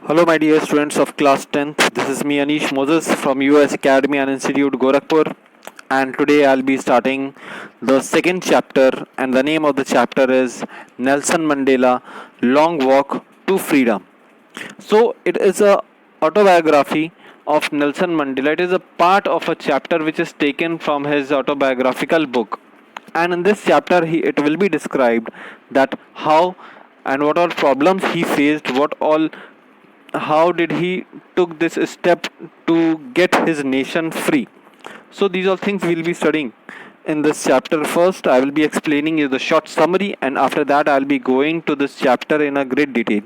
Hello, my dear students of class 10th. This is me, Anish Moses from US Academy and Institute Gorakhpur. And today I'll be starting the second chapter, and the name of the chapter is Nelson Mandela Long Walk to Freedom. So, it is a autobiography of Nelson Mandela. It is a part of a chapter which is taken from his autobiographical book. And in this chapter, it will be described that how and what all problems he faced, what all how did he took this step to get his nation free. So these are things we'll be studying in this chapter. First I will be explaining you the short summary, and after that I'll be going to this chapter in a great detail.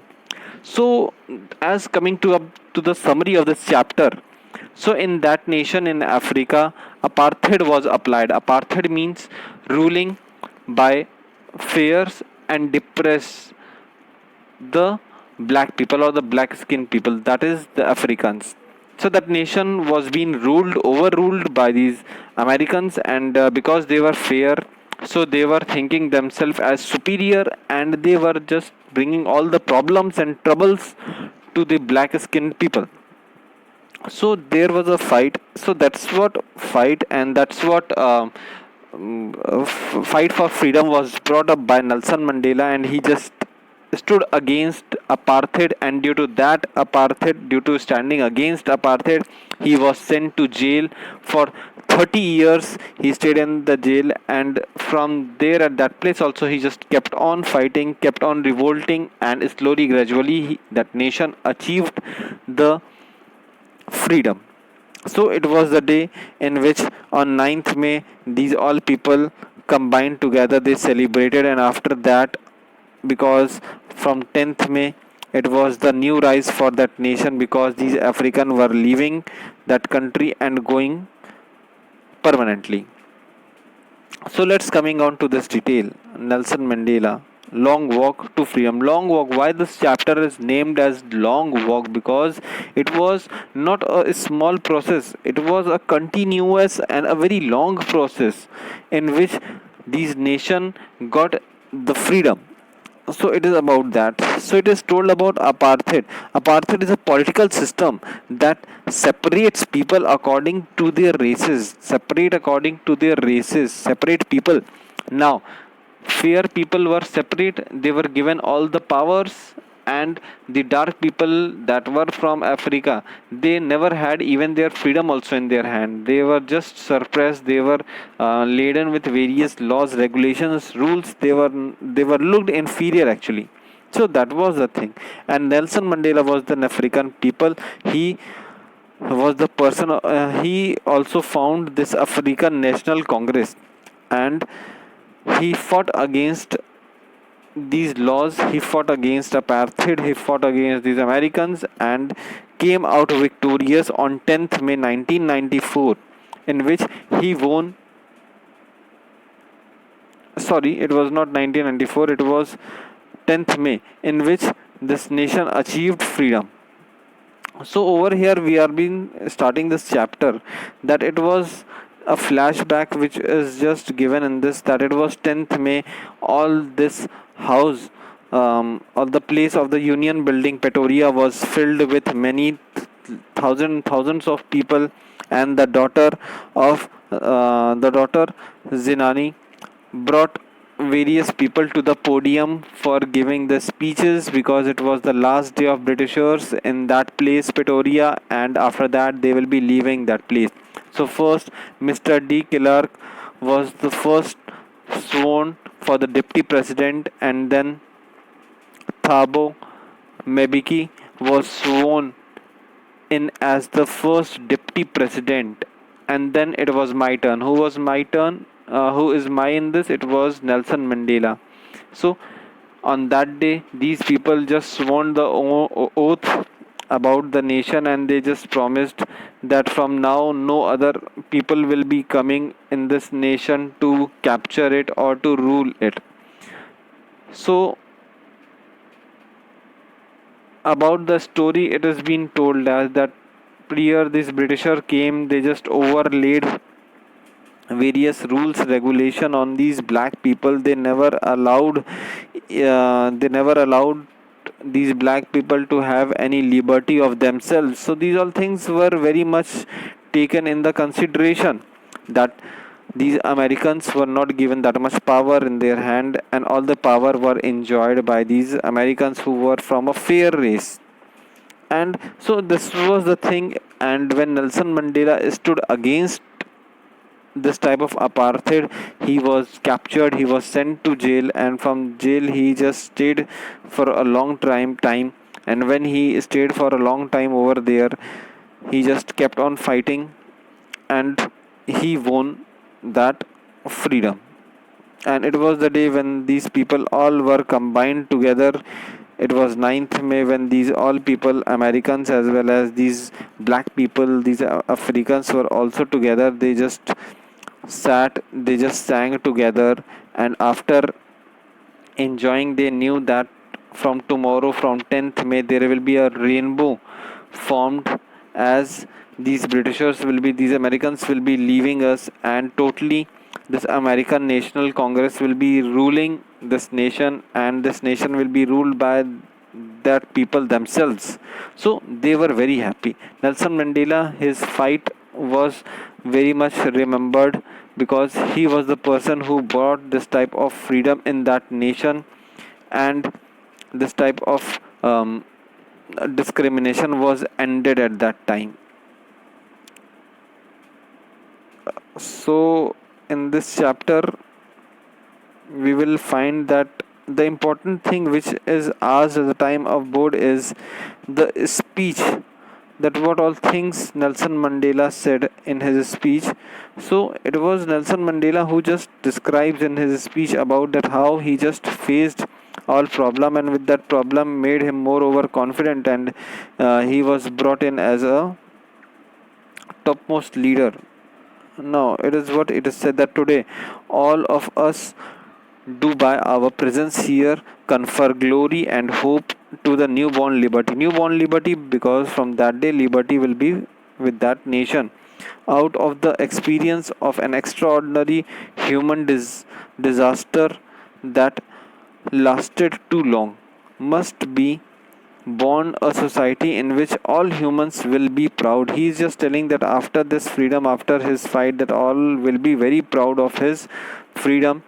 So as coming to up to the summary of this chapter, so in that nation in Africa, apartheid was applied. Apartheid means ruling by fears and depress the black people or the black skinned people, that is the Africans. So that nation was being overruled by these Americans, and because they were fair, so they were thinking themselves as superior, and they were just bringing all the problems and troubles to the black skinned people. So there was a fight. So that's what fight, and that's what fight for freedom was brought up by Nelson Mandela, and he just stood against apartheid. And due to standing against apartheid, he was sent to jail for 30 years. He stayed in the jail, and from there, at that place also, he just kept on fighting, kept on revolting, and slowly, gradually, that nation achieved the freedom. So it was the day in which on 9th May these all people combined together, they celebrated. And after that, because from 10th May it was the new rise for that nation, because these African were leaving that country and going permanently. So let's coming on to this detail. Nelson Mandela, Long Walk to Freedom. Long Walk. Why this chapter is named as Long Walk? Because it was not a small process. It was a continuous and a very long process in which these nation got the freedom. So it is about that. So it is told about Apartheid is a political system that separates people according to their races, separate people. Now fair people were separate, they were given all the powers, and the dark people that were from Africa, they never had even their freedom also in their hand. They were just suppressed, they were laden with various laws, regulations, rules. They were looked inferior actually. So that was the thing. And Nelson Mandela was the African people. He was the person, he also found this African National Congress, and he fought against these laws, he fought against apartheid, he fought against these Americans, and came out victorious on 10th May 1994, in which he won. Sorry, it was not 1994, it was 10th May, in which this nation achieved freedom. So over here we are been starting this chapter, that it was a flashback which is just given in this, that it was 10th May. All this house, or the place of the Union Building, Pretoria, was filled with many thousands of people. And the daughter Zinani brought various people to the podium for giving the speeches, because it was the last day of Britishers in that place, Pretoria, and after that they will be leaving that place. So first, Mr. D. Clark was the first sworn for the deputy president, and then Thabo Mbeki was sworn in as the first deputy president. And then it was my turn. Who was my turn? Who is my in this? It was Nelson Mandela. So on that day, these people just sworn the oath about the nation, and they just promised that from now no other people will be coming in this nation to capture it or to rule it. So about the story, it has been told as that prior this Britisher came, they just overlaid various rules, regulation on these black people. They never allowed these black people to have any liberty of themselves. So these all things were very much taken in the consideration, that these Americans were not given that much power in their hand, and all the power were enjoyed by these Americans who were from a fair race. And so this was the thing. And when Nelson Mandela stood against this type of apartheid, he was captured, he was sent to jail, and from jail he just stayed for a long time. And when he stayed for a long time over there, he just kept on fighting, and he won that freedom. And it was the day when these people all were combined together. It was 9th May, when these all people, Americans as well as these black people, these Africans, were also together. They just sat, they just sang together, and after enjoying, they knew that from tomorrow, from 10th May, there will be a rainbow formed, as these Britishers will be, these Americans will be leaving us, and totally this American National Congress will be ruling this nation, and this nation will be ruled by that people themselves. So they were very happy. Nelson Mandela, his fight was very much remembered, because he was the person who brought this type of freedom in that nation, and this type of discrimination was ended at that time. So in this chapter, we will find that the important thing which is asked at the time of board is the speech, that what all things Nelson Mandela said in his speech. So it was Nelson Mandela who just describes in his speech about that how he just faced all problem, and with that problem made him more overconfident, and he was brought in as a topmost leader. Now it is what it is said that today all of us do by our presence here confer glory and hope to the newborn liberty. Newborn liberty, because from that day liberty will be with that nation. Out of the experience of an extraordinary human disaster that lasted too long, must be born a society in which all humans will be proud. He is just telling that after this freedom, after his fight, that all will be very proud of his freedom,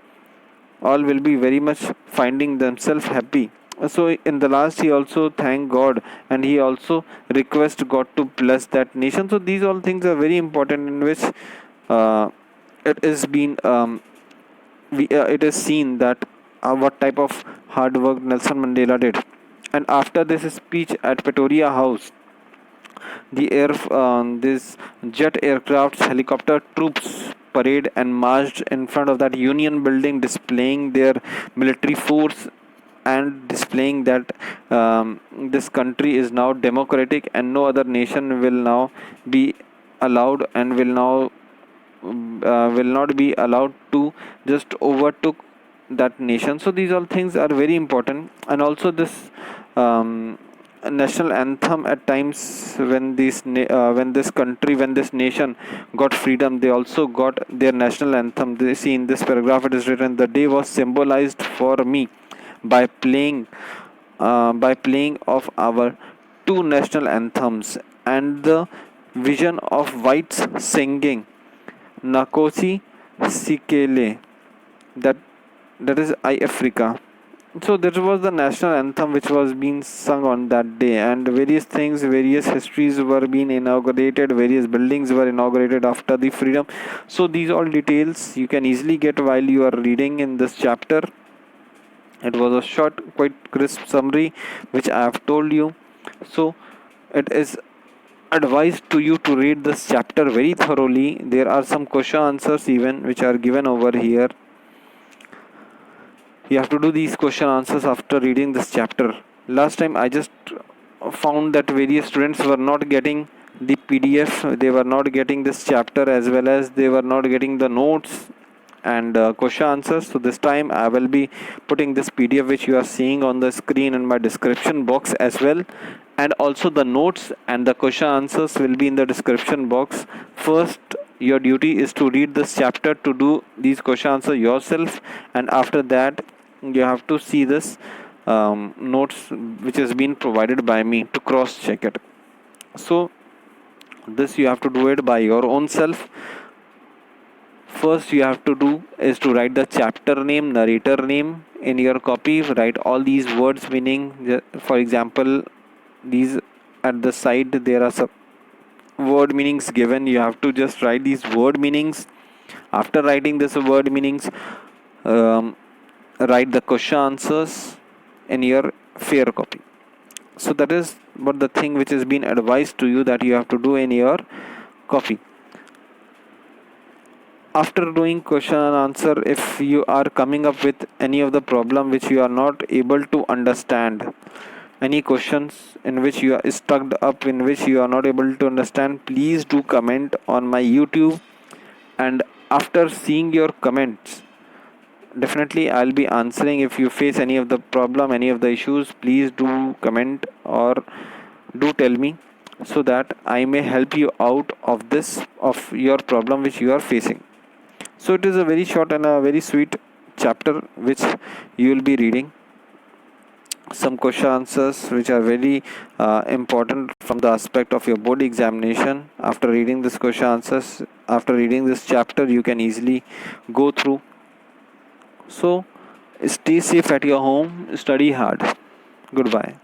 all will be very much finding themselves happy. So in the last, he also thank God, and he also request God to bless that nation. So these all things are very important, in which uh, it is been it is seen that what type of hard work Nelson Mandela did. And after this speech at Pretoria House, the this jet aircrafts, helicopter troops parade and marched in front of that Union building, displaying their military force, and displaying that this country is now democratic, and no other nation will now be allowed, and will not be allowed to just overtook that nation. So these all things are very important. And also this national anthem, at times when when this country, when this nation got freedom, they also got their national anthem. They see in this paragraph it is written, the day was symbolized for me by playing of our two national anthems, and the vision of whites singing Nakosi Sikele, that is I Africa. So that was the national anthem which was being sung on that day, and various things, various histories were being inaugurated, various buildings were inaugurated after the freedom. So these all details you can easily get while you are reading in this chapter. It was a short, quite crisp summary which I have told you. So it is advised to you to read this chapter very thoroughly. There are some question answers even which are given over here. You have to do these question answers after reading this chapter. Last time I just found that various students were not getting the PDF, they were not getting this chapter, as well as they were not getting the notes and question answers. So this time I will be putting this PDF which you are seeing on the screen in my description box as well, and also the notes and the question answers will be in the description box. First, your duty is to read this chapter, to do these question answers yourself, and after that you have to see this notes which has been provided by me to cross check it. So this you have to do it by your own self. First you have to do is to write the chapter name, narrator name in your copy. Write all these words meaning. For example, these at the side there are some word meanings given. You have to just write these word meanings. After writing this word meanings, um, write the question answers in your fair copy. So that is what the thing which has been advised to you that you have to do in your copy. After doing question and answer, if you are coming up with any of the problem which you are not able to understand, any questions in which you are stuck up, in which you are not able to understand, please do comment on my YouTube. And after seeing your comments, definitely I'll be answering. If you face any of the problem, any of the issues, please do comment or do tell me, so that I may help you out of this, of your problem which you are facing. So it is a very short and a very sweet chapter which you will be reading. Some question answers which are very important from the aspect of your board examination. After reading this question answers, after reading this chapter, you can easily go through. So stay safe at your home, study hard. Goodbye.